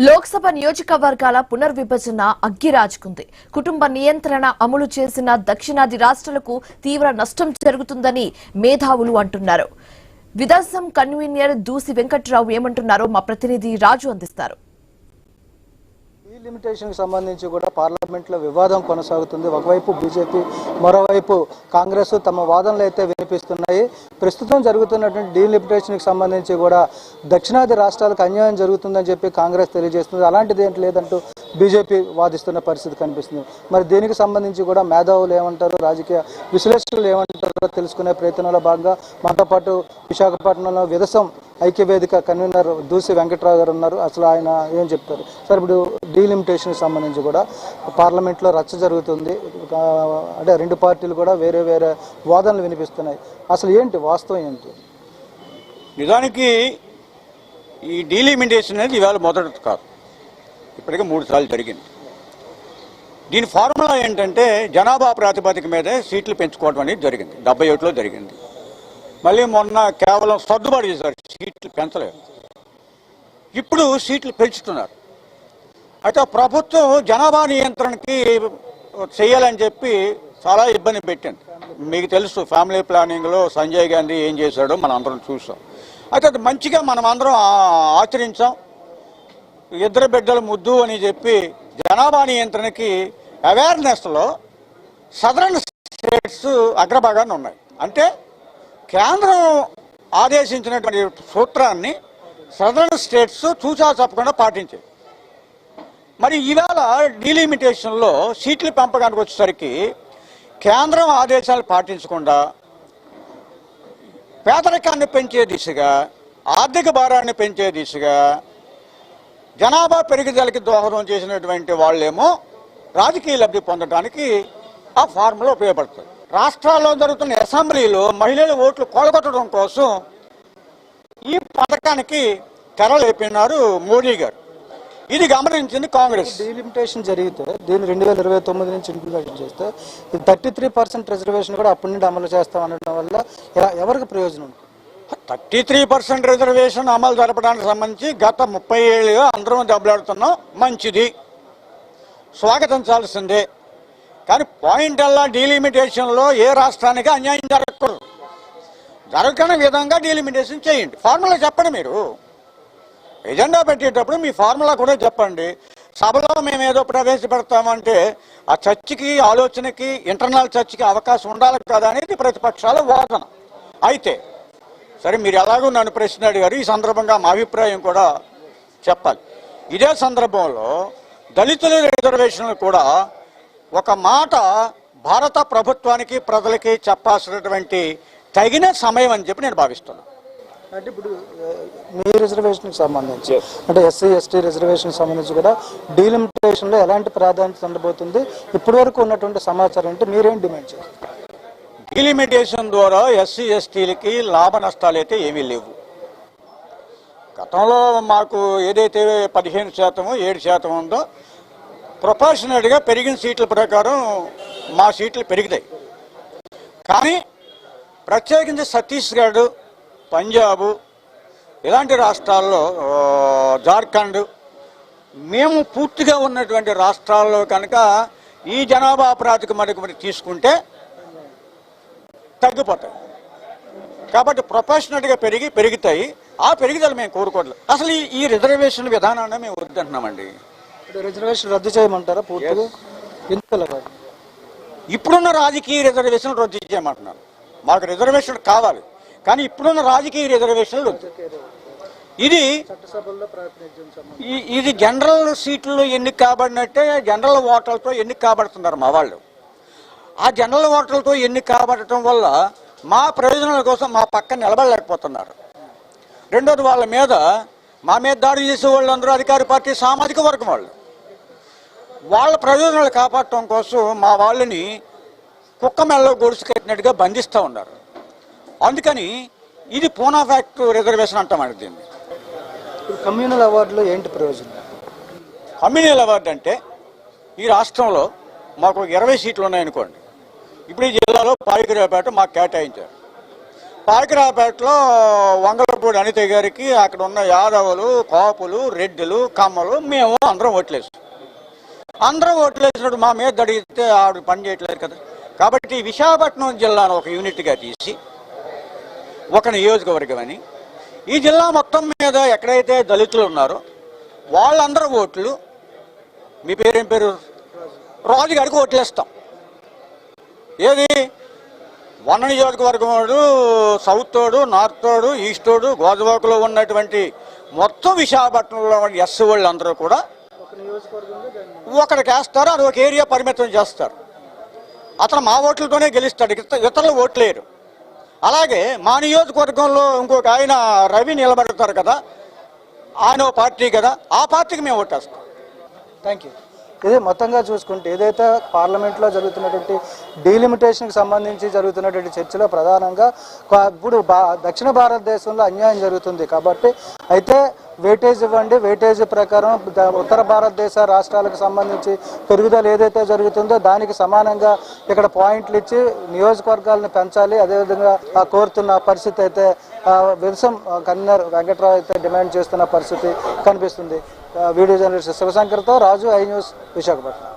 లోక్సభ నియోజకవర్గాల పునర్విభజన అగ్గిరాజుకుంది. కుటుంబ నియంత్రణ అమలు చేసిన దక్షిణాది రాష్ట్రాలకు తీవ్ర నష్టం జరుగుతుందని మేధావులు అంటున్నారు. విదర్శం కన్వీనర్ దూసి వెంకట్రావు ఏమంటున్నారో మా ప్రతినిధి రాజు అందిస్తారు. లిమిటేషన్ కి సంబంధించి కూడా పార్లమెంట్ లో వివాదం కొనసాగుతుంది. ఒకవైపు బీజేపీ, మరోవైపు కాంగ్రెస్ తమ వాదనలు అయితే వినిపిస్తున్నాయి. ప్రస్తుతం జరుగుతున్నటువంటి డీలిమిటేషన్ కి సంబంధించి కూడా దక్షిణాది రాష్ట్రాలకు అన్యాయం జరుగుతుందని చెప్పి కాంగ్రెస్ తెలియజేస్తుంది. అలాంటిది ఏంటి లేదంటూ బీజేపీ వాదిస్తున్న పరిస్థితి కనిపిస్తుంది. మరి దీనికి సంబంధించి కూడా మేధావులు ఏమంటారు, రాజకీయ విశ్లేషకులు ఏమంటారో తెలుసుకునే ప్రయత్నంలో భాగంగా మనతో పాటు విశాఖపట్నంలో విదసం ఐక్యవేదిక కన్వీనర్ దూసి వెంకట్రావు గారు ఉన్నారు. అసలు ఆయన ఏం చెప్తారు సార్? ఇప్పుడు డీలిమిటేషన్ సంబంధించి కూడా పార్లమెంట్లో రచ్చ జరుగుతుంది. అంటే రెండు పార్టీలు కూడా వేరే వేరే వాదనలు వినిపిస్తున్నాయి. అసలు ఏంటి వాస్తవం ఏంటి? నిజానికి ఈ డీలిమిటేషన్ అనేది ఇవాళ మొదటి కాదు, ఇప్పటికే 3 సార్లు జరిగింది. దీని ఫార్ములా ఏంటంటే జనాభా ప్రాతిపదిక మీదే సీట్లు పెంచుకోవడం అనేది జరిగింది. 71లో జరిగింది. మళ్ళీ మొన్న కేవలం సర్దుబాటు చేశారు, సీట్లు పెంచలేదు. ఇప్పుడు సీట్లు పెంచుతున్నారు. అయితే ప్రభుత్వం జనాభా నియంత్రణకి చేయాలని చెప్పి చాలా ఇబ్బంది పెట్టింది. మీకు తెలుసు, ఫ్యామిలీ ప్లానింగ్లో సంజయ్ గాంధీ ఏం చేశాడో మనం అందరం చూసాం. అయితే అది మంచిగా మనం అందరం ఆచరించాం. 2 బిడ్డలు ముద్దు అని చెప్పి జనాభా నియంత్రణకి అవేర్నెస్లో సదరన్ స్టేట్స్ అగ్రభాగాన్ని ఉన్నాయి. అంటే కేంద్రం ఆదేశించినటువంటి సూత్రాన్ని సదరన్ స్టేట్స్ చూసా చెప్పకుండా పాటించాయి. మరి ఈవేళ డీలిమిటేషన్లో సీట్ల పెంపకానికి వచ్చేసరికి కేంద్రం ఆదేశాలు పాటించకుండా పేదరికాన్ని పెంచే దిశగా, ఆర్థిక భారాన్ని పెంచే దిశగా జనాభా పెరుగుదలకి దోహదం చేసినటువంటి వాళ్ళేమో రాజకీయ లబ్ధి పొందడానికి ఆ ఫార్ములా ఉపయోగపడుతుంది. రాష్ట్రాల్లో జరుగుతున్న అసెంబ్లీలో మహిళల ఓట్లు కూలగొట్టడం కోసం ఈ పథకానికి తెరలేపినారు మోడీ గారు. ఇది గమనించింది కాంగ్రెస్. డీలిమిటేషన్ జరిగితే దీన్ని 2029 నుంచి ఇంప్లిమెంట్ చేస్తే 33% రిజర్వేషన్ కూడా అప్పటి నుండి అమలు చేస్తాం అనడం వల్ల ఎవరికి ప్రయోజనం? 33% రిజర్వేషన్ అమలు జరపడానికి సంబంధించి గత 30 ఏళ్ళుగా అందరం దెబ్బలాడుతున్నాం. మంచిది, స్వాగతించాల్సిందే. కానీ పాయింట్ అలా డీలిమిటేషన్లో ఏ రాష్ట్రానికి అన్యాయం జరగకూడదు. జరగని విధంగా డీలిమిటేషన్ చేయండి. ఫార్ములా చెప్పండి. మీరు ఎజెండా పెట్టేటప్పుడు మీ ఫార్ములా కూడా చెప్పండి. సభలో మేము ఏదో ప్రవేశపెడతామంటే ఆ చర్చకి, ఆలోచనకి, ఇంటర్నల్ చర్చకి అవకాశం ఉండాలి కదా అనేది ప్రతిపక్షాల వాదన. అయితే సరే, మీరు ఎలాగో నన్ను ప్రశ్న అడిగారు, ఈ సందర్భంగా మా అభిప్రాయం కూడా చెప్పాలి. ఇదే సందర్భంలో దళితుల రిజర్వేషన్లు కూడా ఒక మాట భారత ప్రభుత్వానికి, ప్రజలకి చెప్పాల్సినటువంటి తగిన సమయం అని చెప్పి నేను భావిస్తున్నాను. అంటే ఇప్పుడు మీ రిజర్వేషన్కి సంబంధించి, అంటే ఎస్సీ ఎస్టీ రిజర్వేషన్కి సంబంధించి కూడా డీలిమిటేషన్లో ఎలాంటి ప్రాధాన్యత ఉండబోతుంది? ఇప్పటి వరకు ఉన్నటువంటి సమాచారం అంటే మీరేం డిమాండ్ చేస్తారు? డీలిమిటేషన్ ద్వారా ఎస్సీ ఎస్టీలకి లాభ నష్టాలు అయితే ఏమీ లేవు. గతంలో మాకు ఏదైతే 15%, 7% ఉందో ప్రొపోర్షనల్గా పెరిగిన సీట్ల ప్రకారం మా సీట్లు పెరుగుతాయి. కానీ ప్రత్యేకించి ఛత్తీస్గఢ్, పంజాబ్ ఇలాంటి రాష్ట్రాల్లో, జార్ఖండ్, మేము పూర్తిగా ఉన్నటువంటి రాష్ట్రాల్లో కనుక ఈ జనాభా ప్రాతిపదిక తీసుకుంటే తగ్గిపోతాయి. కాబట్టి ప్రొపోర్షనల్గా పెరుగుతాయి. ఆ పెరుగుదల మేము కోరుకోవట్లేదు. అసలు ఈ రిజర్వేషన్ విధానాన్ని మేము వద్దంటున్నామండి. రిజర్వేషన్ రద్దు చేయమంటారా పూర్తిగా? ఎందుకు? ఇప్పుడున్న రాజకీయ రిజర్వేషన్ రద్దు చేయమంటున్నారు. మాకు రిజర్వేషన్ కావాలి, కానీ ఇప్పుడున్న రాజకీయ రిజర్వేషన్లు ఇది జనరల్ సీట్లు ఎన్నిక కాబడినట్టే జనరల్ ఓటర్లతో ఎన్నిక కాబడుతున్నారు మా వాళ్ళు. ఆ జనరల్ ఓటర్లతో ఎన్నిక కాబడటం వల్ల మా ప్రయోజనాల కోసం మా పక్కన నిలబడలేకపోతున్నారు. రెండోది, మా మీద దాడి చేసే వాళ్ళందరూ అధికార పార్టీ సామాజిక వర్గం వాళ్ళు. వాళ్ళ ప్రయోజనాలు కాపాడటం కోసం మా వాళ్ళని కుక్క మెల్లో గొలుసు కట్టినట్టుగా బంధిస్తూ ఉన్నారు. అందుకని ఇది పూనా ఫ్యాక్ట్ రిజర్వేషన్ అంటామండి దీన్ని. కమ్యూనల్ అవార్డులో ఏంటి ప్రయోజనం? కమ్యూనల్ అవార్డు అంటే ఈ రాష్ట్రంలో మాకు 20 సీట్లు ఉన్నాయనుకోండి. ఇప్పుడు ఈ జిల్లాలో పాయికరావుపేట మాకు కేటాయించారు. పాకిరాపేటలో వంగలపూడి అనిత గారికి అక్కడ ఉన్న యాదవులు, కాపులు, రెడ్డిలు, కమ్మలు మేము అందరం ఓట్లేసాం. అందరం ఓట్లేసినప్పుడు మా మీద అడిగితే ఆవిడ పని చేయట్లేదు కదా. కాబట్టి విశాఖపట్నం జిల్లాను ఒక యూనిట్గా తీసి ఒక నియోజకవర్గం అని, ఈ జిల్లా మొత్తం మీద ఎక్కడైతే దళితులు ఉన్నారో వాళ్ళందరూ ఓట్లు, మీ పేరేం పేరు, రాజు గారికి ఓట్లేస్తాం. ఏది వన నియోజకవర్గం వాడు, సౌత్ తోడు, నార్త్ తోడు, ఈస్ట్ తోడు, గోదావరిలో ఉన్నటువంటి మొత్తం విశాఖపట్నంలో ఎస్ వాళ్ళు అందరూ కూడా ఒకడికి వేస్తారు. అది ఒక ఏరియా పరిమితం చేస్తారు. అతను మా ఓట్లతోనే గెలుస్తాడు, ఇతరులు ఓట్లేరు. అలాగే మా నియోజకవర్గంలో ఇంకొక ఆయన రవి నిలబడతారు కదా, ఆయన ఓ పార్టీ కదా, ఆ పార్టీకి మేము ఓటేస్తాం. Thank you. ఇది మొత్తంగా చూసుకుంటే ఏదైతే పార్లమెంట్లో జరుగుతున్నటువంటి డీలిమిటేషన్కి సంబంధించి జరుగుతున్నటువంటి చర్చలో ప్రధానంగా ఇప్పుడు దక్షిణ భారతదేశంలో అన్యాయం జరుగుతుంది కాబట్టి అయితే వెయిటేజ్ ఇవ్వండి, వెయిటేజ్ ప్రకారం ఉత్తర భారతదేశ రాష్ట్రాలకు సంబంధించి పెరుగుదల ఏదైతే జరుగుతుందో దానికి సమానంగా ఇక్కడ పాయింట్లు ఇచ్చి నియోజకవర్గాలను పెంచాలి, అదేవిధంగా కోరుతున్న పరిస్థితి అయితే విల్సం కన్వీనర్ వెంకట్రావు అయితే డిమాండ్ చేస్తున్న పరిస్థితి కనిపిస్తుంది. వీడియో జర్నలిస్ట్ శివశంకర్తో రాజు, ఐ న్యూస్, విశాఖపట్నం.